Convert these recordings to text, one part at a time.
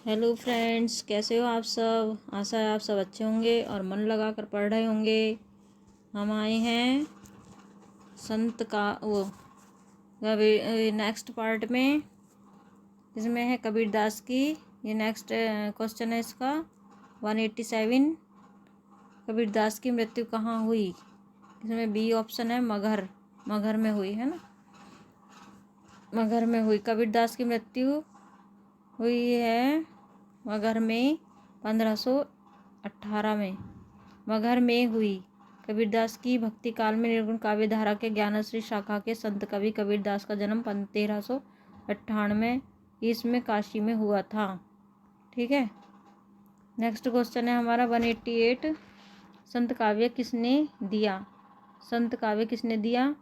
Hello friends, कैसे हो आप सब। आशा है आप सब अच्छे होंगे और मन लगा कर पढ़ रहे होंगे। हम आए हैं संत का वो नेक्स्ट पार्ट में। इसमें है कबीरदास की। ये नेक्स्ट क्वेश्चन है इसका 187। कबीरदास की मृत्यु कहाँ हुई। इसमें बी ऑप्शन है मगहर। मगहर में हुई है ना, मगहर में हुई। कबीरदास की मृत्यु हुई है मगहर में 1518 में। मगहर में हुई। कबीरदास की भक्ति काल में निर्गुण काव्य धारा के ज्ञानश्री शाखा के संत कवि कबीरदास का जन्म 1398 ईस्वी में काशी में हुआ था। ठीक है। नेक्स्ट क्वेश्चन है हमारा 188। संत काव्य किसने दिया। संत काव्य किसने दिया।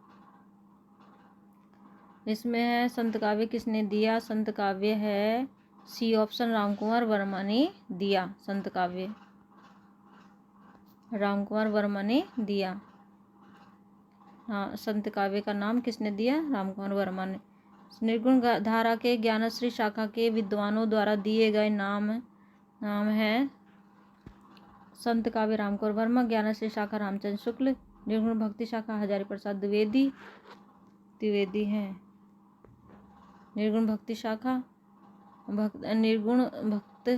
इसमें है संत काव्य किसने दिया। संत काव्य है सी ऑप्शन, रामकुमार वर्मा ने दिया। संत काव्य रामकुमार वर्मा ने दिया। हाँ, संत काव्य का नाम किसने दिया। रामकुमार वर्मा ने। निर्गुण धारा के ज्ञानश्री शाखा के विद्वानों द्वारा दिए गए नाम है संत काव्य रामकुमार वर्मा, ज्ञानश्री शाखा रामचंद्र शुक्ल, निर्गुण भक्ति शाखा हजारी प्रसाद द्विवेदी हैं। निर्गुण भक्ति शाखा निर्गुण भक्त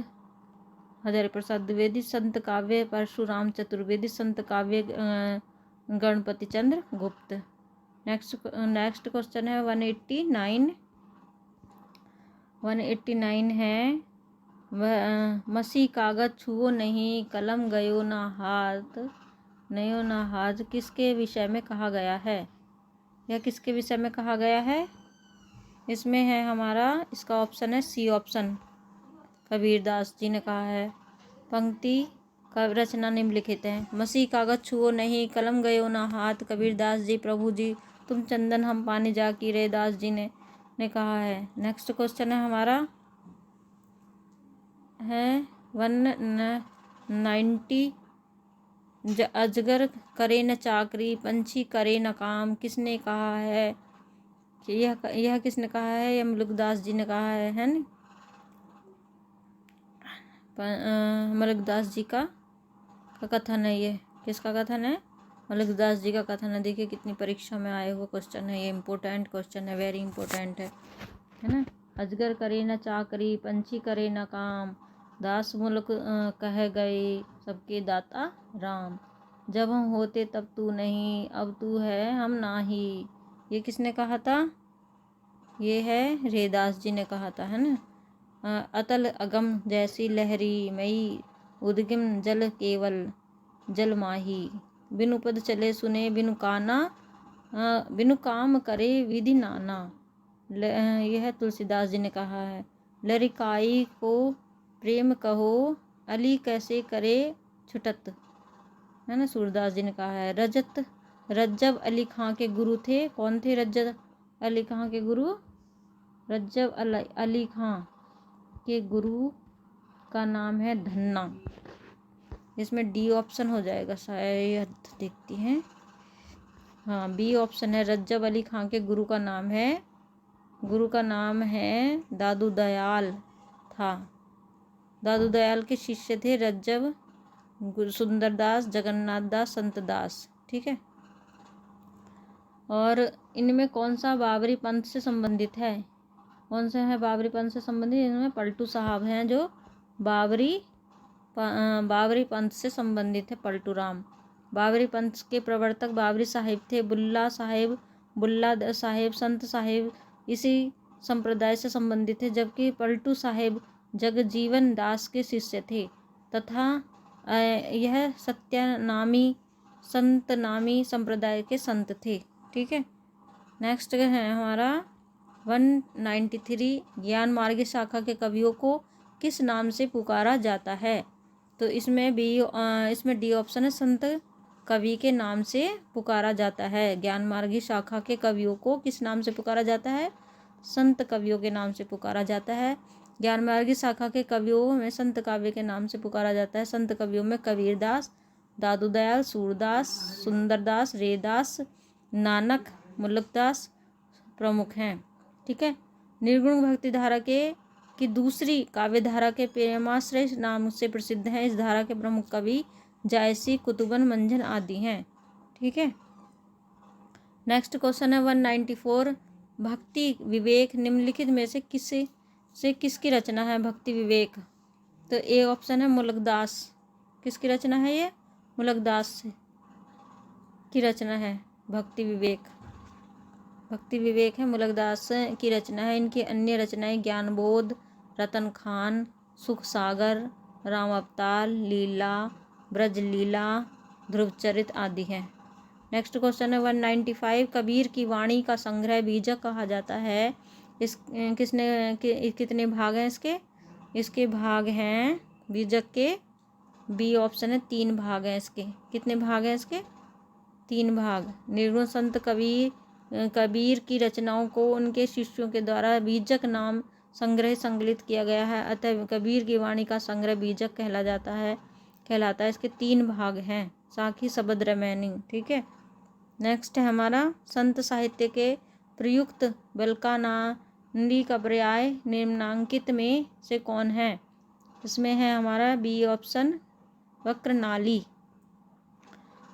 हजारी प्रसाद द्विवेदी। संत काव्य परशुराम चतुर्वेदी। संत काव्य गणपति चंद्र गुप्त। नेक्स्ट क्वेश्चन है 189। 189 है मसी कागज छुओ नहीं, कलम गयो ना हाथ नयो ना हाथ किसके विषय में कहा गया है। यह किसके विषय में कहा गया है। इसमें है हमारा, इसका ऑप्शन है सी ऑप्शन, कबीरदास जी ने कहा है। पंक्ति का रचना निम्नलिखित है। मसी कागज छुओ नहीं, कलम गयो ना हाथ, कबीरदास जी प्रभु जी तुम चंदन हम पानी जा की रे दास जी ने कहा है। नेक्स्ट क्वेश्चन है हमारा है 190। अजगर करे न चाकरी, पंछी करे न काम किसने कहा है। कि यह किसने कहा है। यह मलुकदास जी ने कहा है ना। मलुकदास जी का कथन है। ये किसका कथन है। मलुकदास जी का कथन है। देखिए कितनी परीक्षा में आए हुए क्वेश्चन है। ये इम्पोर्टेंट क्वेश्चन है, वेरी इम्पोर्टेंट है ना। अजगर करे न चाकरी, पंछी करे न काम, दास मुल्क कह गए सबके दाता राम, जब हम होते तब तू नहीं, अब तू है हम नाही। ये किसने कहा था। ये है रेदास जी ने कहा था, है ना। अतल अगम जैसी लहरी मई, उद्गिम जल केवल जल माही, बिनु पद चले सुने बिनु काना, बिनु काम करे विधि नाना। यह तुलसीदास जी ने कहा है। लरिकाई को प्रेम कहो, अली कैसे करे छुटत, है ना। सूरदास जी ने कहा है। रज्जब अली खां के गुरु थे। कौन थे रज्जब अली खां के गुरु। रज्जब अली खां के गुरु का नाम है धन्ना। इसमें डी ऑप्शन हो जाएगा शायद, देखती हैं। हाँ, बी ऑप्शन है। रज्जब अली खां के गुरु का नाम है दादू दयाल था। दादू दयाल के शिष्य थे रज्जब, सुंदरदास, जगन्नाथ दास, संत दास। ठीक है। और इनमें कौन सा बाबरी पंथ से संबंधित है। कौन सा है बाबरी पंथ से संबंधित। इनमें पलटू साहब हैं जो बाबरी पंथ से संबंधित है। पलटू राम बाबरी पंथ के प्रवर्तक बाबरी साहिब थे। बुल्ला साहिब संत साहिब इसी संप्रदाय से संबंधित थे, जबकि पलटू साहिब जगजीवन दास के शिष्य थे तथा यह सत्यनामी संतनामी संप्रदाय के संत थे। ठीक है। नेक्स्ट है हमारा 193। ज्ञान मार्ग शाखा के कवियों को किस नाम से पुकारा जाता है। तो इसमें डी ऑप्शन है, संत कवि के नाम से पुकारा जाता है। ज्ञान मार्गी शाखा के कवियों को किस नाम से पुकारा जाता है। संत कवियों के नाम से पुकारा जाता है। ज्ञान मार्गी शाखा के कवियों में संत काव्य के नाम से पुकारा जाता है। संत कवियों में कबीरदास, दादू दयाल, सूरदास, सुंदरदास, रेदास, नानक, मुल्कदास प्रमुख हैं। ठीक है। निर्गुण भक्ति धारा के की दूसरी काव्यधारा के प्रेमाश्रय नाम से प्रसिद्ध हैं। इस धारा के प्रमुख कवि जायसी, कुतुबन, मंझन आदि हैं। ठीक है। नेक्स्ट क्वेश्चन है 194। भक्ति विवेक निम्नलिखित में से किसकी रचना है? भक्ति विवेक, तो ए ऑप्शन है मुलकदास। किसकी रचना है ये? मुलकदास की रचना है भक्ति विवेक। भक्ति विवेक है मुलकदास की रचना है। इनकी अन्य रचनाएं ज्ञानबोध, रतन खान, सुख सागर, राम अवतार, लीला, ब्रज लीला, ध्रुवचरित आदि हैं। नेक्स्ट क्वेश्चन है 195। कबीर की वाणी का संग्रह बीजक कहा जाता है। कितने भाग हैं इसके? इसके भाग हैं बीजक के, बी ऑप्शन है 3 भाग हैं इसके। कितने भाग हैं इसके? 3 भाग। निर्गुण संत कबीर की रचनाओं को उनके शिष्यों के द्वारा बीजक नाम संग्रह संकलित किया गया है, अतः कबीर की वाणी का संग्रह बीजक कहलाता है। इसके 3 भाग हैं, साखी, शबद, रामायणी। ठीक है। नेक्स्ट है हमारा संत साहित्य के प्रयुक्त बल्कानांडी का पर्याय निम्नांकित में से कौन है? इसमें है हमारा बी ऑप्शन वक्रनाली।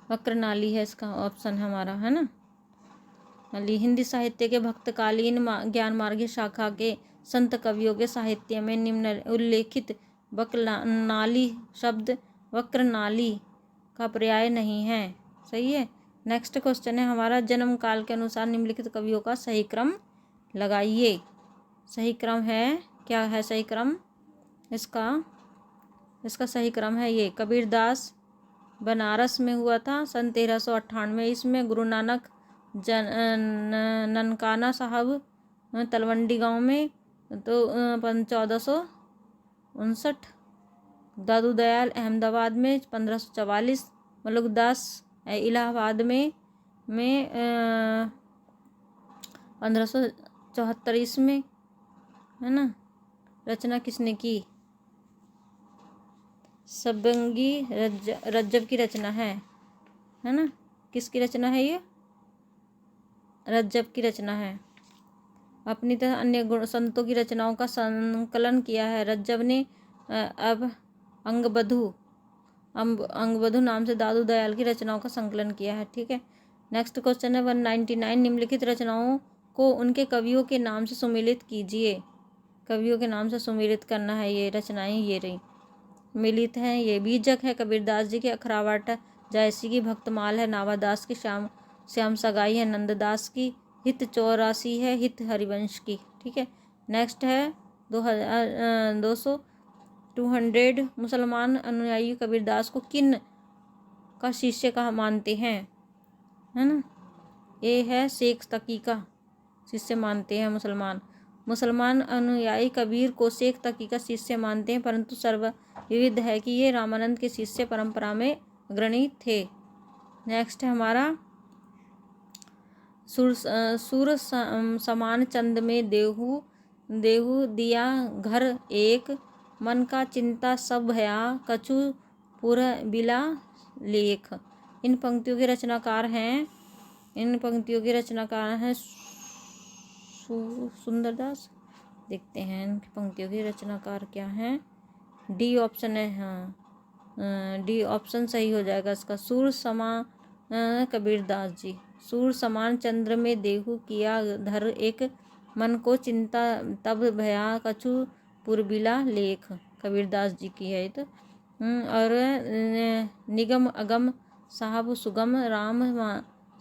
वक्रनाली है इसका ऑप्शन हमारा, है ना। हिंदी साहित्य के भक्तकालीन ज्ञान मार्गी शाखा के संत कवियों के साहित्य में निम्न उल्लेखित वक्रनाली शब्द वक्रनाली का पर्याय नहीं है। सही है। नेक्स्ट क्वेश्चन है हमारा जन्म काल के अनुसार निम्नलिखित कवियों का सही क्रम लगाइए। सही क्रम है, क्या है सही क्रम? इसका सही क्रम है ये। कबीरदास बनारस में हुआ था सन 1398 ईस्वी। गुरु नानक ननकाना साहब तलवंडी गांव में तो 1459। दादू दयाल अहमदाबाद में 1544। मलुकदास इलाहाबाद में 1574 ईस्वी, है ना। रचना किसने की? सबंगी रज्जब की रचना है ना। किसकी रचना है ये? रज्जब की रचना है। अपनी तरह अन्य संतों की रचनाओं का संकलन किया है। रज्जब ने अब अंगबधु नाम से दादू दयाल की रचनाओं का संकलन किया है। ठीक है। नेक्स्ट क्वेश्चन है 199। निम्नलिखित रचनाओं को उनके कवियों के नाम से सुमेलित कीजिए। कवियों के नाम से सुमेलित करना है। ये रचनाएं ये रही मिलित हैं। ये बीजक है कबीरदास जी के अखरावाट, जायसी की भक्तमाल है, नावादास की श्याम सगाई है, नंददास की हित 84 है, हित हरिवंश की। ठीक है। नेक्स्ट है 200 मुसलमान अनुयायी कबीरदास को किन का शिष्य का मानते हैं, है ना। ये है शेख तकी का शिष्य मानते हैं मुसलमान अनुयायी कबीर को शेख तकी का शिष्य मानते हैं, परंतु सर्वविदित है कि ये रामानंद के शिष्य परंपरा में अग्रणी थे। नेक्स्ट है हमारा सुर समान चंद में देहु दिया घर एक, मन का चिंता सब भया कछु पुर बिला लेख। इन पंक्तियों के रचनाकार हैं सुंदरदास। देखते हैं इनकी पंक्तियों के रचनाकार क्या हैं। डी ऑप्शन है, हाँ डी ऑप्शन सही हो जाएगा इसका। सूर समा कबीरदास जी। सूर समान चंद्र में देहु किया धर एक, मन को चिंता तब भया कछु पुरबिला लेख। कबीरदास जी की है तो। और निगम अगम साहब सुगम राम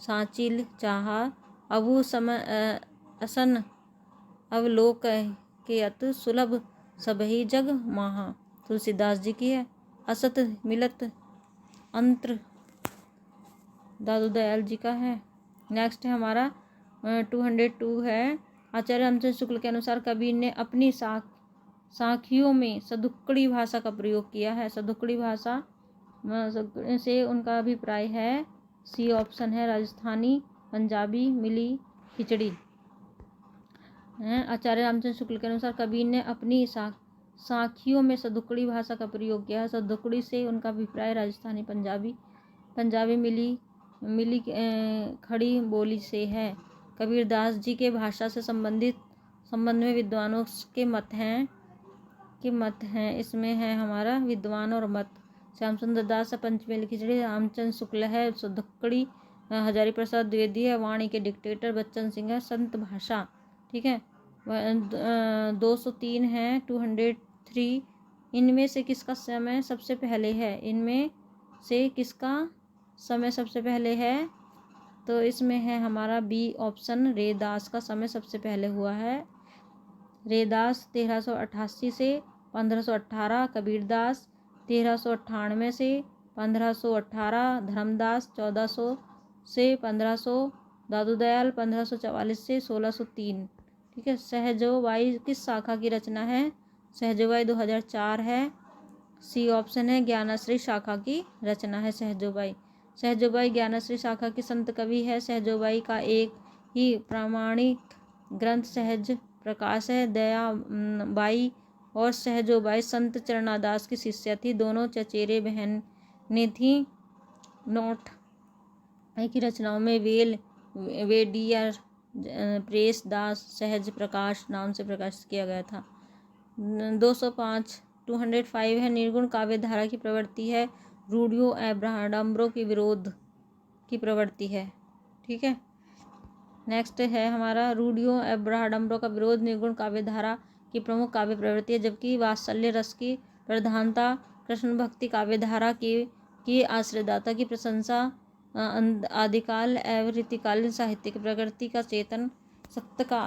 साचिल चाहा अबू समय असन अवलोक के अत सुलभ सबही जग माहा। तुलसीदास जी की है। असत मिलत अंतर दादू दयाल जी का है। नेक्स्ट है हमारा 202 है। आचार्य रामचंद्र शुक्ल के अनुसार कबीर ने अपनी साखियों में सदुक्कड़ी भाषा का प्रयोग किया है। सदुक्कड़ी भाषा से उनका अभिप्राय है, सी ऑप्शन है राजस्थानी, पंजाबी, मिली, खिचड़ी। आचार्य रामचंद्र शुक्ल के अनुसार कबीर ने अपनी साखियों में सदुक्कड़ी भाषा का प्रयोग किया है। सदुक्कड़ी से उनका अभिप्राय राजस्थानी, पंजाबी मिली खड़ी बोली से है। कबीरदास जी के भाषा से संबंध में विद्वानों के मत हैं। के मत हैं। इसमें है हमारा विद्वान और मत। श्याम सुंदर दास है पंचमेल खिचड़ी, रामचंद्र शुक्ल है सुधक्कड़ी, हजारी प्रसाद द्विवेदी है वाणी के डिक्टेटर, बच्चन सिंह है संत भाषा। ठीक है, 203 है 203। इनमें से किसका समय सबसे पहले है? इनमें से किसका समय सबसे पहले है? तो इसमें है हमारा बी ऑप्शन, रेदास का समय सबसे पहले हुआ है। रेदास 1388 से 1518, कबीरदास 1398 से 1518, धर्मदास 1400 से 1500, दादू दयाल 1544 से 1603। ठीक है, सहजोबाई किस शाखा की रचना है? सहजोबाई 2004 है। सी ऑप्शन है, ज्ञानाश्री शाखा की रचना है सहजोबाई। सहजोबाई ज्ञानाश्री शाखा की संत कवि है। सहजोबाई का एक ही प्रामाणिक ग्रंथ सहज प्रकाश है। दया बाई और सहजोबाई संत चरणादास की शिष्या थी। दोनों चचेरे बहनें थी। नोट की रचनाओं में वेडियर प्रेस दास सहज प्रकाश नाम से प्रकाशित किया गया था। 205 है, निर्गुण काव्य धारा की प्रवृत्ति है। रूढ़ियों एब्राहडम्बरों के विरोध की प्रवृत्ति है। ठीक है, नेक्स्ट है हमारा रूढ़ियों एब्राहडम्बरों का विरोध निर्गुण काव्य धारा की प्रमुख काव्य प्रवृत्ति है, जबकि वात्सल्य रस की प्रधानता कृष्ण भक्ति काव्य धारा की आश्रयदाता की प्रशंसा आदिकाल एवं रीतिकालीन साहित्य की प्रकृति का चेतन सत्य का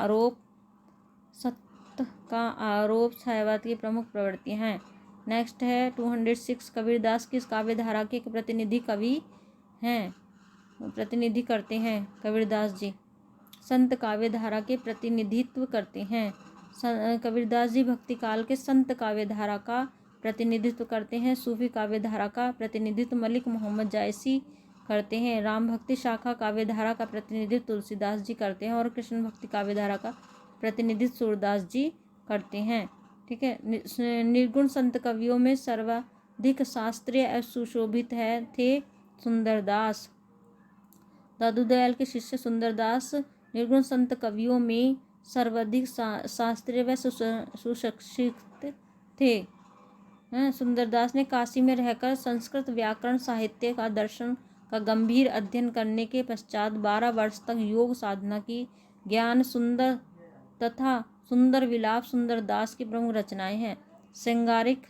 आरोप छायावाद की प्रमुख प्रवृत्तियाँ हैं। नेक्स्ट है 206, कबीरदास किस काव्य धारा के प्रतिनिधि कवि हैं? प्रतिनिधि करते हैं कबीरदास जी संत काव्य धारा के प्रतिनिधित्व करते हैं। कबीरदास जी भक्ति काल के संत काव्य धारा का प्रतिनिधित्व करते हैं। सूफी काव्य धारा का प्रतिनिधित्व मलिक मोहम्मद जायसी करते हैं। राम भक्ति शाखा काव्य धारा का प्रतिनिधित्व तुलसीदास जी करते हैं और कृष्ण भक्ति काव्य धारा का प्रतिनिधित्व सूरदास जी करते हैं। ठीक है, निर्गुण संत कवियों में सर्वाधिक शास्त्रीय और सुशोभित थे सुंदरदास। दादू दयाल के शिष्य सुंदरदास निर्गुण संत कवियों में सर्वाधिक शास्त्रीय व सुशिक्षित थे। सुंदरदास ने काशी में रहकर संस्कृत व्याकरण साहित्य का दर्शन का गंभीर अध्ययन करने के पश्चात 12 वर्ष तक योग साधना की। ज्ञान सुंदर तथा सुंदर विलाप सुंदरदास की प्रमुख रचनाएं हैं। श्रृंगारिक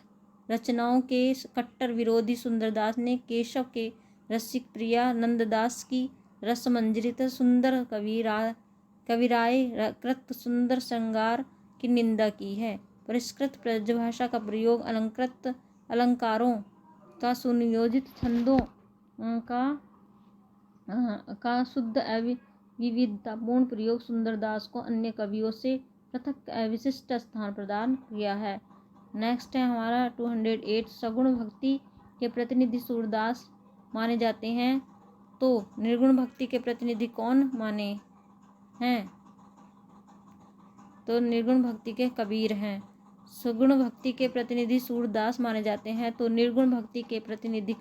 रचनाओं के कट्टर विरोधी सुंदरदास ने केशव के रसिक प्रिया नंददास की रसमंजरित सुंदर कविराय कृत सुंदर श्रृंगार की निंदा की है। परिष्कृत ब्रजभाषा का प्रयोग, अलंकृत अलंकारों का सुनियोजित छंदों का शुद्ध विविधतापूर्ण प्रयोग सुंदरदास को अन्य कवियों से पृथक विशिष्ट स्थान प्रदान किया है। नेक्स्ट है हमारा 208, सगुण भक्ति के प्रतिनिधि सूरदास माने जाते हैं, तो निर्गुण भक्ति के प्रतिनिधि कौन माने हैं? तो निर्गुण भक्ति के कबीर हैं। सगुण भक्ति के प्रतिनिधि सूरदास माने जाते हैं, तो निर्गुण भक्ति के प्रतिनिधि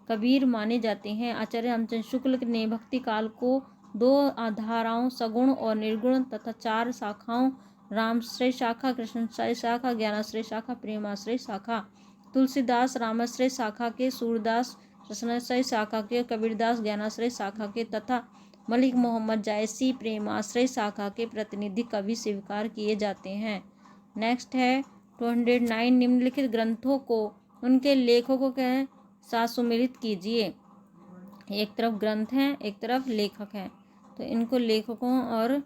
कबीर माने जाते हैं। आचार्य रामचंद्र शुक्ल ने भक्ति काल को 2 धाराओं सगुण और निर्गुण तथा 4 शाखाओं रामाश्रय शाखा, कृष्णाश्रय शाखा, ज्ञानाश्रय शाखा, प्रेमाश्रय शाखा, तुलसीदास रामाश्रय शाखा के, सूरदास कृष्णाश्रय शाखा के, कबीरदास ज्ञानाश्रय शाखा के तथा मलिक मोहम्मद जायसी प्रेमाश्रय शाखा के प्रतिनिधि कवि स्वीकार किए जाते हैं। नेक्स्ट है 209, निम्नलिखित ग्रंथों को उनके लेखकों के साथ सुमिलित कीजिए। एक तरफ ग्रंथ हैं, एक तरफ लेखक हैं, तो इनको लेखकों और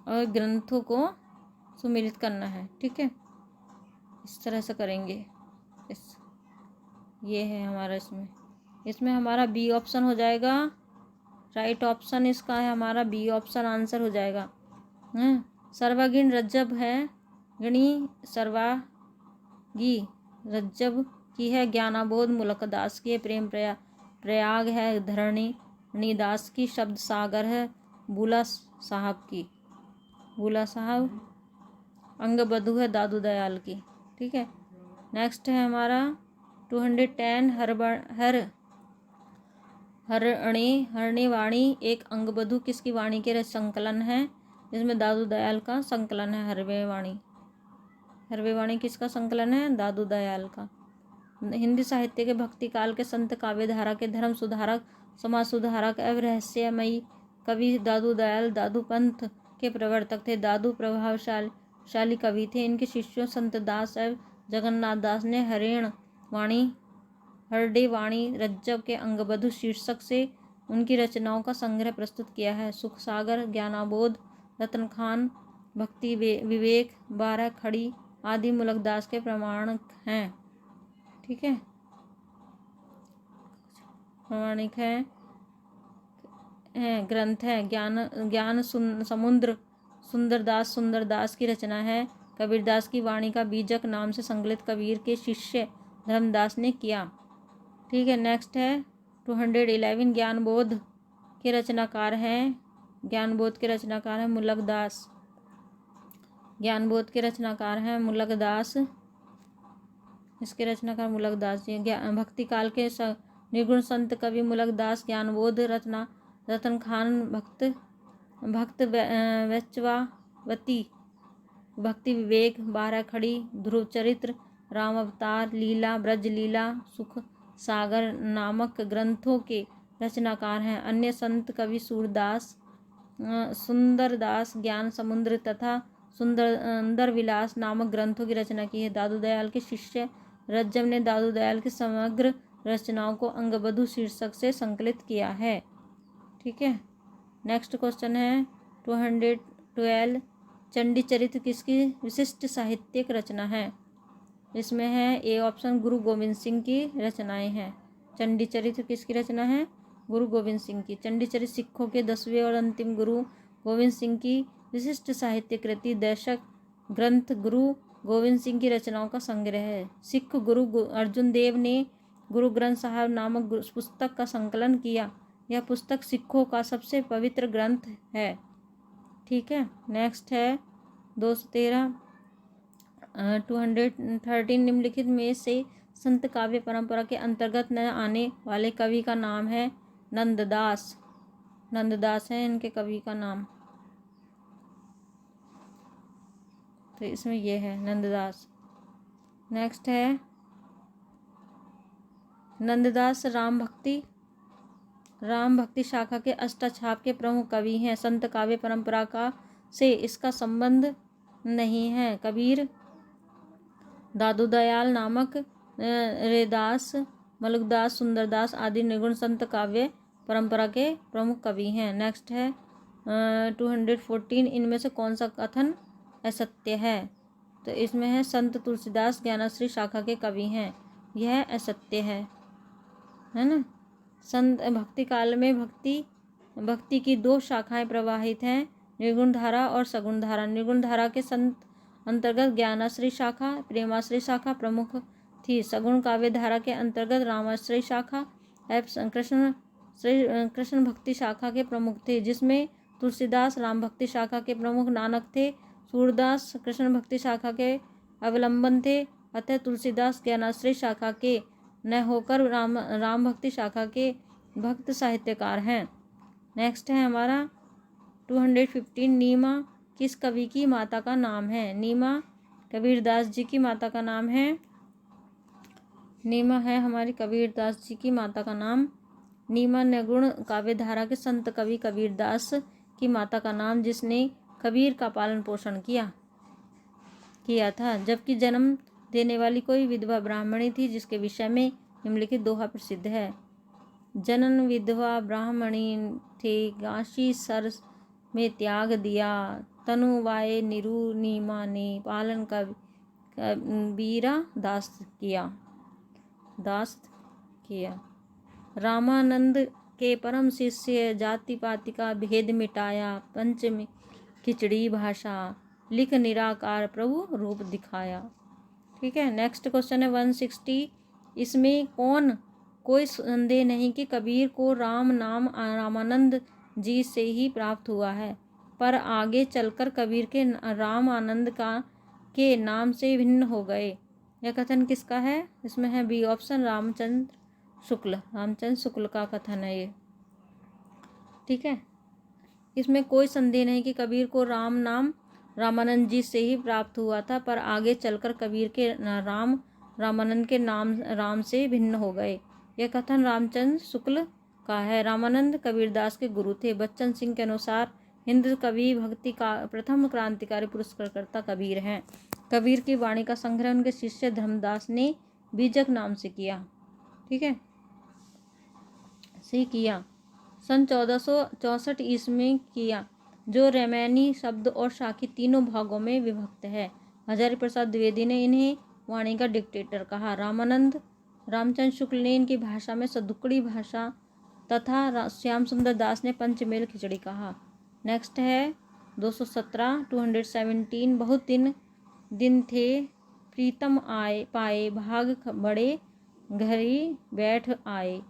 ग्रंथों को सुमिलित करना है। ठीक है, इस तरह से करेंगे। ये है हमारा इसमें हमारा बी ऑप्शन हो जाएगा। राइट ऑप्शन इसका है हमारा बी ऑप्शन, आंसर हो जाएगा। सर्वागीण रज्जब है, गणी सर्वागी रज्जब की है। ज्ञानाबोध मुलकदास की है। प्रेम प्रयाग है धरणि दास की। शब्द सागर है बुला साहब। अंगबधू है दादू दयाल की। ठीक है, नेक्स्ट है हमारा 210, हरणी वाणी एक अंगबधू किसकी वाणी के संकलन है? इसमें दादू दयाल का संकलन है हरवे वाणी। हरवेवाणी किसका संकलन है? दादू दयाल का। हिंदी साहित्य के भक्ति काल के संत काव्य धारा के धर्म सुधारक, समाज सुधारक एवं रहस्यमयी कवि दादू दयाल दादू पंथ के प्रवर्तक थे। दादू प्रभावशाली कवि थे। इनके शिष्यों संत दास एवं जगन्नाथ दास ने हरडे वाणी रज्जव के अंगबधु शीर्षक से उनकी रचनाओं का संग्रह प्रस्तुत किया है। सुख सागर, ज्ञानाबोध, रतन खान, भक्ति विवेक, 12 खड़ी आदि मुलकदास के प्रमाणक हैं। ठीक है, प्रमाणिक है ग्रंथ है। ज्ञान समुद्र सुंदरदास की रचना है। कबीरदास की वाणी का बीजक नाम से संकलित कबीर के शिष्य धर्मदास ने किया। ठीक है, नेक्स्ट है 211 ज्ञानबोध के रचनाकार हैं। ज्ञानबोध के रचनाकार हैं मुलकदास। ज्ञानबोध के रचनाकार हैं मुलकदास। इसके रचनाकार मुलकदास जी। भक्ति काल के निर्गुण संत कवि मुलकदास, ज्ञानबोध, रतन खान, भक्त वैचवावती, भक्ति विवेक, 12 खड़ी, ध्रुव चरित्र, राम अवतार, लीला, ब्रज लीला, सुख सागर नामक ग्रंथों के रचनाकार हैं। अन्य संत कवि सूरदास, सुंदरदास, ज्ञान समुद्र तथा सुंदर विलास नामक ग्रंथों की रचना की है। दादू दयाल के शिष्य रज्जव ने दादू दयाल की समग्र रचनाओं को अंगबधु शीर्षक से संकलित किया है। ठीक है, नेक्स्ट क्वेश्चन है 212 चंडी चरित्र किसकी विशिष्ट साहित्यिक रचना है? इसमें है ए ऑप्शन गुरु गोविंद सिंह की रचनाएं हैं। चंडी चरित्र किसकी रचना है? गुरु गोविंद सिंह की। चंडी चरित्र सिखों के 10वें और अंतिम गुरु गोविंद सिंह की विशिष्ट साहित्य कृति दर्शक ग्रंथ गुरु गोविंद सिंह की रचनाओं का संग्रह है। सिख गुरु अर्जुन देव ने गुरु ग्रंथ साहब नामक पुस्तक का संकलन किया। यह पुस्तक सिखों का सबसे पवित्र ग्रंथ है। ठीक है, नेक्स्ट है 213 213 निम्नलिखित में से संत काव्य परंपरा के अंतर्गत न आने वाले कवि का नाम है? नंददास। नंददास है इनके कवि का नाम। तो इसमें ये है नंददास। नेक्स्ट है नंददास राम भक्ति शाखा के अष्टाछाप के प्रमुख कवि हैं। संत काव्य परंपरा का से इसका संबंध नहीं है। कबीर, दादू दयाल नामक रेदास, मलुकदास, सुंदरदास आदि निर्गुण संत काव्य परंपरा के प्रमुख कवि हैं। नेक्स्ट है 214 इनमें से कौन सा कथन असत्य है? तो इसमें है संत तुलसीदास ज्ञानश्री शाखा के कवि हैं। यह असत्य है ना। संत भक्ति काल में भक्ति की 2 शाखाएं प्रवाहित हैं, निर्गुण धारा और सगुण धारा। निर्गुण धारा के संत अंतर्गत ज्ञानाश्रय शाखा, प्रेमाश्रय शाखा प्रमुख थी। सगुण काव्य धारा के अंतर्गत रामाश्रय शाखा एवं कृष्ण भक्ति शाखा के प्रमुख थे, जिसमें तुलसीदास राम भक्ति शाखा के प्रमुख, नानक थे, सूरदास कृष्ण भक्ति शाखा के अवलंबन थे। अतः तुलसीदास ज्ञानाश्रय शाखा के न होकर राम भक्ति शाखा के भक्त साहित्यकार हैं। नेक्स्ट है हमारा 215 नीमा किस कवि की माता का नाम है? नीमा कबीरदास जी की माता का नाम है। नीमा है हमारी कबीरदास जी की माता का नाम। नीमा निर्गुण काव्य धारा के संत कवि कबीरदास की माता का नाम, जिसने कबीर का पालन पोषण किया था। जबकि जन्म देने वाली कोई विधवा ब्राह्मणी थी, जिसके विषय में निम्नलिखित दोहा प्रसिद्ध है। जनन विधवा ब्राह्मणी थे, गांशी सर में त्याग दिया, तनुवाए निरु नीमा ने पालन कबीरा दास किया। रामानंद के परम शिष्य जाति पाति का भेद मिटाया, पंचमी खिचड़ी भाषा लिख निराकार प्रभु रूप दिखाया। ठीक है, नेक्स्ट क्वेश्चन है 160। इसमें कोई संदेह नहीं कि कबीर को राम नाम रामानंद जी से ही प्राप्त हुआ है, पर आगे चलकर कबीर के राम आनंद के नाम से भिन्न हो गए। यह कथन किसका है? इसमें है बी ऑप्शन रामचंद्र शुक्ल का कथन है ये। ठीक है, इसमें कोई संदेह नहीं कि कबीर को राम नाम रामानंद जी से ही प्राप्त हुआ था, पर आगे चलकर कबीर के रामानंद के नाम राम से भिन्न हो गए। यह कथन रामचंद्र शुक्ल का है। रामानंद कबीरदास के गुरु थे। बच्चन सिंह के अनुसार हिंद कवि भक्ति का प्रथम क्रांतिकारी पुरस्कारकर्ता कबीर हैं। कबीर की वाणी का संग्रह उनके शिष्य धर्मदास ने बीजक नाम से किया। ठीक है, किया सन 1464 ईस्वी में किया, जो रैमायणी शब्द और शाखी तीनों भागों में विभक्त है। हजारी प्रसाद द्विवेदी ने इन्हें वाणी का डिक्टेटर कहा। रामचंद्र शुक्ल ने इनकी भाषा में सदुक्कड़ी भाषा तथा श्याम सुंदर दास ने पंचमेल खिचड़ी कहा। नेक्स्ट है 217 बहुत दिन थे प्रीतम आए पाए, भाग बड़े घरी बैठ आए।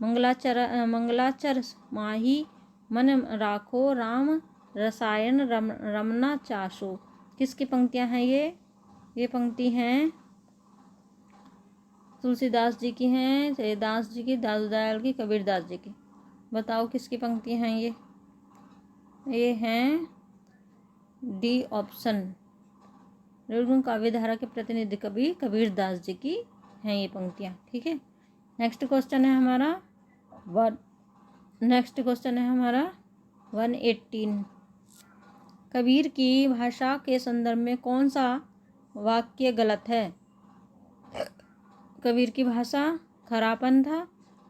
मंगलाचर माही मन राखो, राम रसायन रमना चाशो। किसकी पंक्तियां हैं ये पंक्ति हैं तुलसीदास जी की हैं, दास जी की, दादू दयाल की, कबीरदास जी की। बताओ किसकी पंक्तियां हैं ये हैं डी ऑप्शन। निर्गुण काव्य धारा के प्रतिनिधि कवि कबीरदास जी की हैं ये पंक्तियां। ठीक है, नेक्स्ट क्वेश्चन है हमारा 118। कबीर की भाषा के संदर्भ में कौन सा वाक्य गलत है? कबीर की भाषा खरापन था,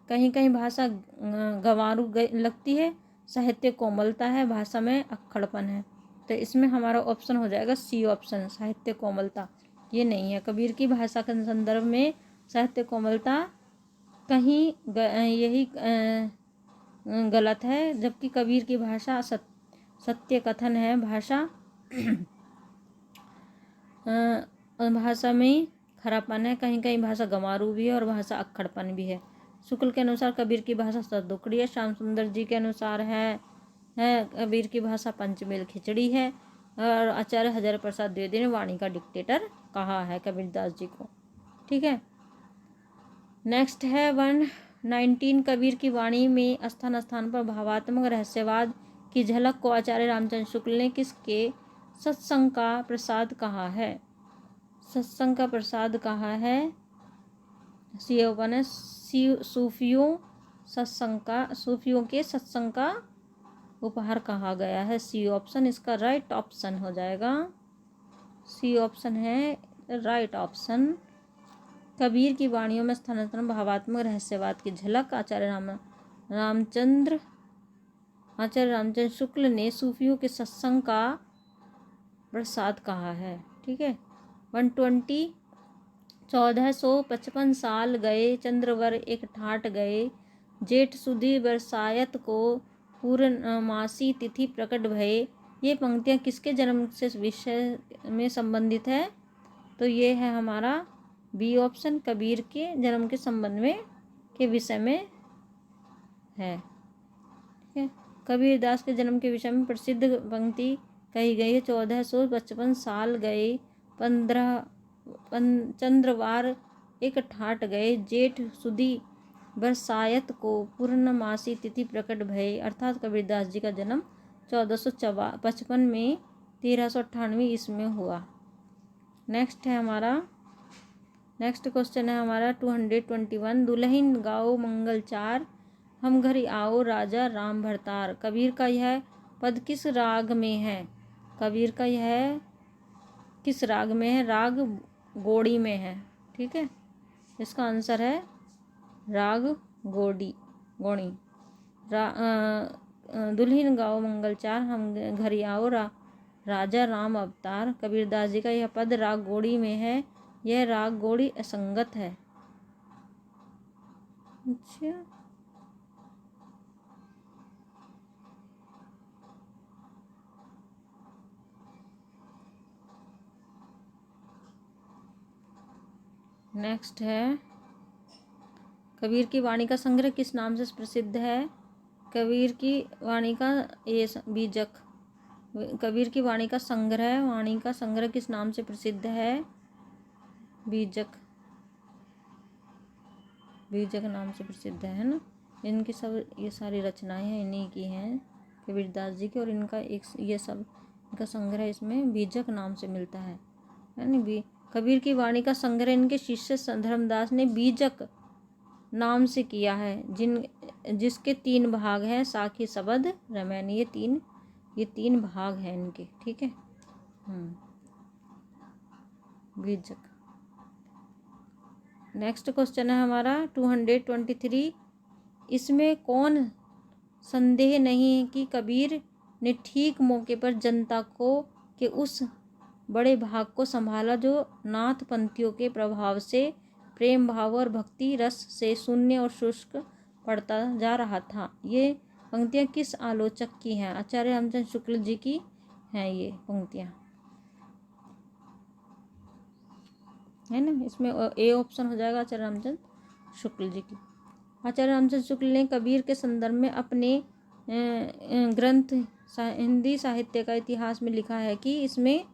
कहीं कहीं भाषा गंवारू लगती है, साहित्य कोमलता है, भाषा में अक्खड़पन है। तो इसमें हमारा ऑप्शन हो जाएगा सी ऑप्शन, साहित्य कोमलता। ये नहीं है। कबीर की भाषा के संदर्भ में साहित्य कोमलता कहीं यही गलत है, जबकि कबीर की भाषा सत्य कथन है। भाषा में खरापन है, कहीं कहीं भाषा गंवारू भी है और भाषा अक्खड़पन भी है। शुक्ल के अनुसार कबीर की भाषा सदुक्कड़ी है। श्याम सुंदर जी के अनुसार है कबीर की भाषा पंचमेल खिचड़ी है। और आचार्य हजारी प्रसाद द्विवेदी ने वाणी का डिक्टेटर कहा है कबीरदास जी को। ठीक है, नेक्स्ट है 119। कबीर की वाणी में स्थान स्थान पर भावात्मक रहस्यवाद की झलक को आचार्य रामचंद्र शुक्ल ने किसके सत्संग का प्रसाद कहा है? सत्संग का प्रसाद कहा है सूफियों के सत्संग का उपहार कहा गया है। सी ऑप्शन इसका राइट ऑप्शन हो जाएगा। सी ऑप्शन है राइट ऑप्शन। कबीर की वाणियों में स्थानांतरण भावात्मक रहस्यवाद की झलक आचार्य रामचंद्र शुक्ल ने सूफियों के सत्संग का प्रसाद कहा है। ठीक है, 120। 1455 साल गए, चंद्रवर एक ठाट गए, जेठ सुदी बरसायत को पूर्णमासी तिथि प्रकट भये। ये पंक्तियाँ किसके जन्म से विषय में संबंधित है? तो ये है हमारा बी ऑप्शन, कबीर के जन्म के संबंध में के विषय में है। ठीक है, कबीरदास के जन्म के विषय में प्रसिद्ध पंक्ति कही गई है। 1455 साल गए, 15 चंद्रवार एक ठाट गए, जेठ सुदी बरसायत को पूर्णमासी तिथि प्रकट भये। अर्थात कबीरदास जी का जन्म 1455 में 1398 ईस्वी में हुआ। नेक्स्ट क्वेश्चन है हमारा 221। दुल्हन गाओ मंगल चार, हम घर आओ राजा राम भरतार। कबीर का यह पद किस राग में है? कबीर का यह किस राग में है? राग गोड़ी में है। ठीक है, इसका आंसर है राग गोड़ी। दुल्हन गाओ मंगल चार, हम घर आओ राजा राम अवतार। कबीरदास जी का यह पद राग गोड़ी में है। यह राग गोड़ी असंगत है। अच्छा, नेक्स्ट है कबीर की वाणी का संग्रह किस नाम से प्रसिद्ध है? कबीर की वाणी का बीजक। कबीर की वाणी का संग्रह किस नाम से प्रसिद्ध है? बीजक नाम से प्रसिद्ध है ना। ये सारी रचनाएं हैं, इन्हीं की हैं कबीरदास जी की, और इनका ये सब इनका संग्रह इसमें बीजक नाम से मिलता है ना। कबीर की वाणी का संग्रह इनके शिष्य धर्मदास ने बीजक नाम से किया है, जिसके 3 भाग हैं, साखी, शबद, रामायण। ये तीन भाग हैं इनके, ठीक है। बीजक। नेक्स्ट क्वेश्चन है हमारा 223। इसमें कौन संदेह नहीं है कि कबीर ने ठीक मौके पर जनता को के उस बड़े भाग को संभाला जो नाथ पंथियों के प्रभाव से प्रेम भाव और भक्ति रस से शून्य और शुष्क पड़ता जा रहा था। ये पंक्तियाँ किस आलोचक की हैं? आचार्य रामचंद्र शुक्ल जी की हैं ये पंक्तियाँ, है ना। इसमें ए ऑप्शन हो जाएगा आचार्य रामचंद्र शुक्ल जी की। आचार्य रामचंद्र शुक्ल ने कबीर के संदर्भ में अपने ग्रंथ हिंदी साहित्य का इतिहास में लिखा है कि इसमें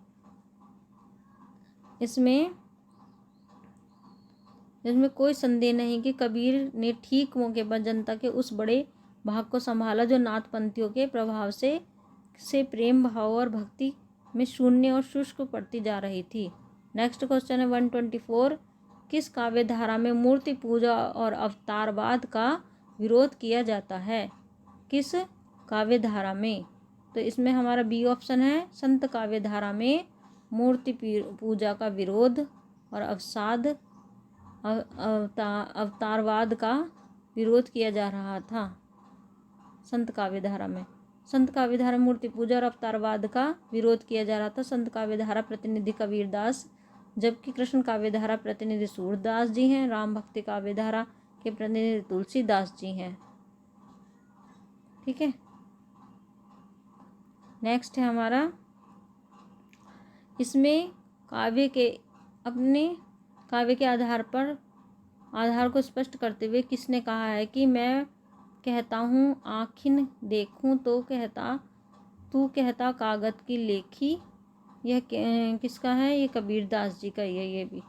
कोई संदेह नहीं कि कबीर ने ठीक मौके पर जनता के उस बड़े भाग को संभाला जो नाथपंथियों के प्रभाव से प्रेम भाव और भक्ति में शून्य और शुष्क पड़ती जा रही थी। नेक्स्ट क्वेश्चन है 124। किस काव्य धारा में मूर्ति पूजा और अवतारवाद का विरोध किया जाता है? किस काव्य धारा में? तो इसमें हमारा बी ऑप्शन है, संत काव्य धारा में मूर्ति पूजा का विरोध और अवतारवाद का विरोध किया जा रहा था। संत काव्य धारा में मूर्ति पूजा और अवतारवाद का विरोध किया जा रहा था। संत काव्य धारा प्रतिनिधि कबीरदास, जबकि कृष्ण काव्य धारा प्रतिनिधि सूरदास जी हैं। राम भक्ति काव्य धारा के प्रतिनिधि तुलसीदास जी हैं, ठीक है। नेक्स्ट है हमारा, इसमें काव्य के आधार को स्पष्ट करते हुए किसने कहा है कि मैं कहता हूँ आँखिन देखूँ तो तू कहता कागज की लेखी। यह किसका है? ये कबीरदास जी का ही है, ये भी,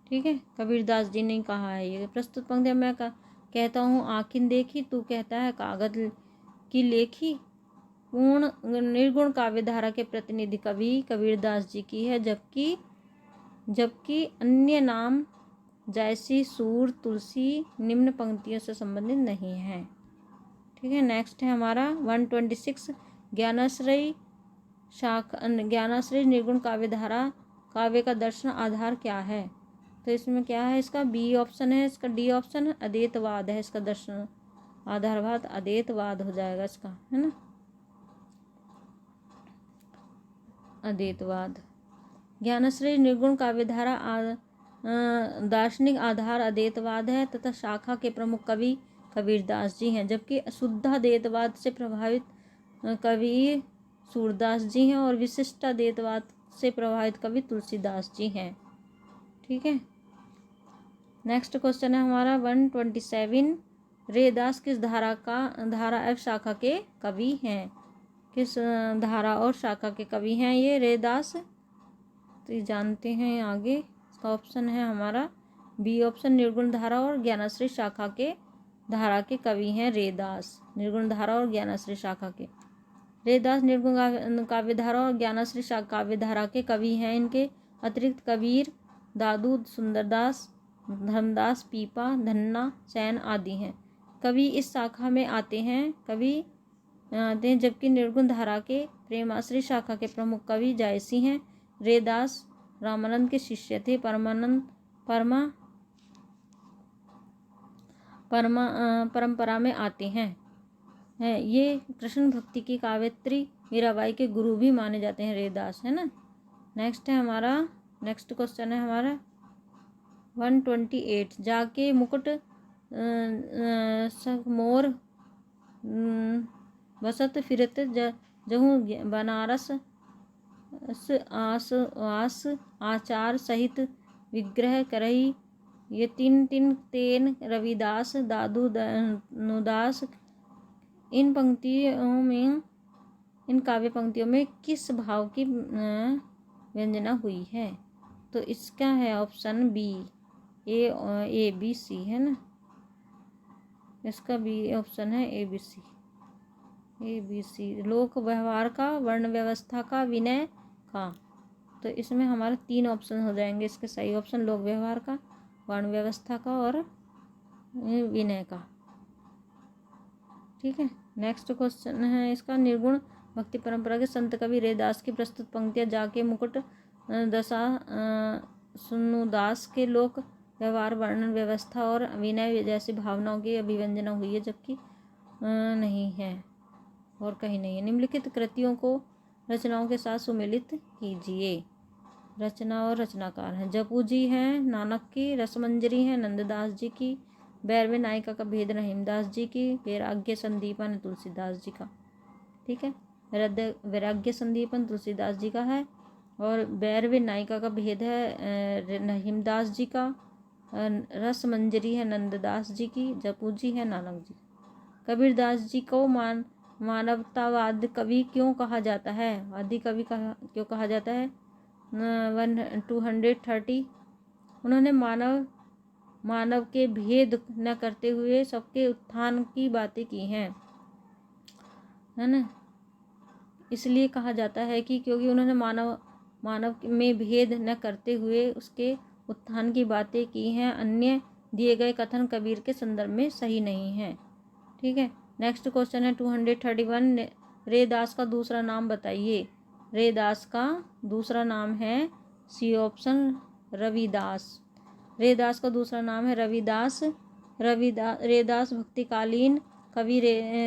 ठीक है। कबीरदास जी ने कहा है ये। प्रस्तुत पंक्ति मैं कहता हूँ आँखिन देखी, तू कहता है कागज की लेखी पूर्ण निर्गुण काव्य धारा के प्रतिनिधि कवि कबीरदास जी की है, जबकि अन्य नाम जैसी सूर, तुलसी निम्न पंक्तियों से संबंधित नहीं है, ठीक है। नेक्स्ट है हमारा 126। ज्ञानाश्रय निर्गुण काव्य धारा काव्य का दर्शन आधार क्या है? तो इसमें क्या है? इसका बी ऑप्शन है। इसका डी ऑप्शन अद्वैतवाद है। इसका दर्शन आधारवाद अद्वैतवाद हो जाएगा इसका, है ना, अद्वैतवाद। ज्ञानाश्रय निर्गुण काव्यधारा दार्शनिक आधार अद्वैतवाद है तथा शाखा के प्रमुख कवि कबीरदास जी हैं, जबकि शुद्धाद्वैतवाद से प्रभावित कवि सूरदास जी हैं और विशिष्टाद्वैतवाद से प्रभावित कवि तुलसीदास जी हैं, ठीक है। नेक्स्ट क्वेश्चन है हमारा 127। रेदास किस धारा एवं शाखा के कवि हैं? किस धारा और शाखा के कवि हैं ये रेदास? तो ये जानते हैं आगे। इसका ऑप्शन है हमारा बी ऑप्शन, निर्गुण धारा और ज्ञानाश्रय शाखा के धारा के कवि हैं रेदास। निर्गुण धारा और ज्ञानाश्रय शाखा के रेदास निर्गुण काव्य धारा और ज्ञानाश्रय काव्य धारा के कवि हैं। इनके अतिरिक्त कबीर, दादू, सुंदरदास, धर्मदास, पीपा, धन्ना, सैन आदि हैं कवि इस शाखा में आते हैं, जबकि निर्गुण धारा के प्रेमाश्रय शाखा के प्रमुख कवि जायसी हैं। रेदास रामानंद के शिष्य थे। परंपरा में आते हैं। ये कृष्ण भक्ति की काव्यत्री मीराबाई के गुरु भी माने जाते हैं रेदास, है ना। नेक्स्ट क्वेश्चन है हमारा 128। जाके मुकुट मोर बसत फिरत जहूँ बनारस आचार सहित विग्रह करही। ये तीन तेन रविदास दादू नुदास। इन काव्य पंक्तियों में किस भाव की व्यंजना हुई है? तो इसका है option B, A B C, है ना। इसका बी ऑप्शन है ए बी सी, ABC, लोक व्यवहार का, वर्ण व्यवस्था का, विनय का। तो इसमें हमारे 3 ऑप्शन हो जाएंगे इसके सही ऑप्शन, लोक व्यवहार का, वर्ण व्यवस्था का और विनय का। ठीक है। नेक्स्ट क्वेश्चन है इसका, निर्गुण भक्ति परंपरा के संत कवि रैदास की प्रस्तुत पंक्तियां जाके मुकुट दशा सुन्नुदास के लोक व्यवहार, वर्ण व्यवस्था और विनय जैसी भावनाओं की अभिव्यंजना हुई है, जबकि नहीं है और कहीं नहीं है। निम्नलिखित कृतियों को रचनाओं के साथ सुमेलित कीजिए। रचना और रचनाकार हैं, जपू जी हैं नानक की, रसमंजरी है नंददास जी की, भैरवी नायिका का भेद रहीमदास जी की, वैराग्य संदीपन है तुलसीदास जी का। ठीक है, वैराग्य संदीपन तुलसीदास जी का है और भैरवी नायिका का भेद है रहीमदास जी का, रसमंजरी है नंददास जी की, जपू जी है नानक जी। कबीरदास जी को मानवतावाद कवि क्यों कहा जाता है? आदि कवि क्यों कहा जाता है? 230 उन्होंने मानव के भेद न करते हुए सबके उत्थान की बातें की हैं, है ना। इसलिए कहा जाता है कि क्योंकि उन्होंने मानव में भेद न करते हुए उसके उत्थान की बातें की हैं, अन्य दिए गए कथन कबीर के संदर्भ में सही नहीं है। ठीक है। नेक्स्ट क्वेश्चन है 231, रैदास का दूसरा नाम बताइए। रैदास का दूसरा नाम है सी ऑप्शन रविदास। रैदास का दूसरा नाम है रविदास। रैदास भक्तिकालीन कवि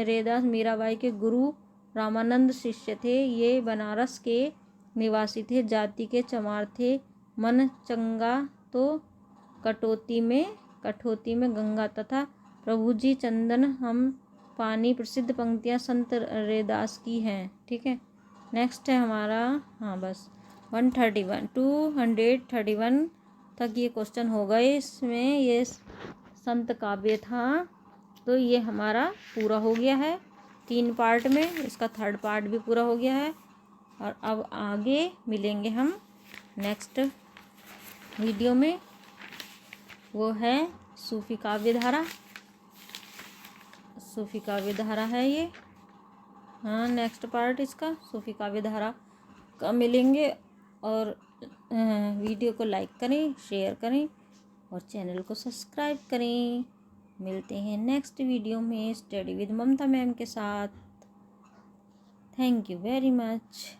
रैदास मीराबाई के गुरु रामानंद शिष्य थे। ये बनारस के निवासी थे, जाति के चमार थे, मन चंगा तो कटौती में गंगा तथा प्रभु जी चंदन हम पानी प्रसिद्ध पंक्तियां संत रैदास की हैं। ठीक है। नेक्स्ट है हमारा, हाँ बस 231 तक ये क्वेश्चन हो गए। इसमें ये संत काव्य था, तो ये हमारा पूरा हो गया है 3 पार्ट में। इसका 3rd पार्ट भी पूरा हो गया है और अब आगे मिलेंगे हम नेक्स्ट वीडियो में, वो है सूफी काव्य धारा। सूफी काव्य धारा है ये, हाँ नेक्स्ट पार्ट इसका सूफी काव्य धारा का मिलेंगे। और वीडियो को लाइक करें, शेयर करें और चैनल को सब्सक्राइब करें। मिलते हैं नेक्स्ट वीडियो में स्टडी विद ममता मैम के साथ। Thank you very much.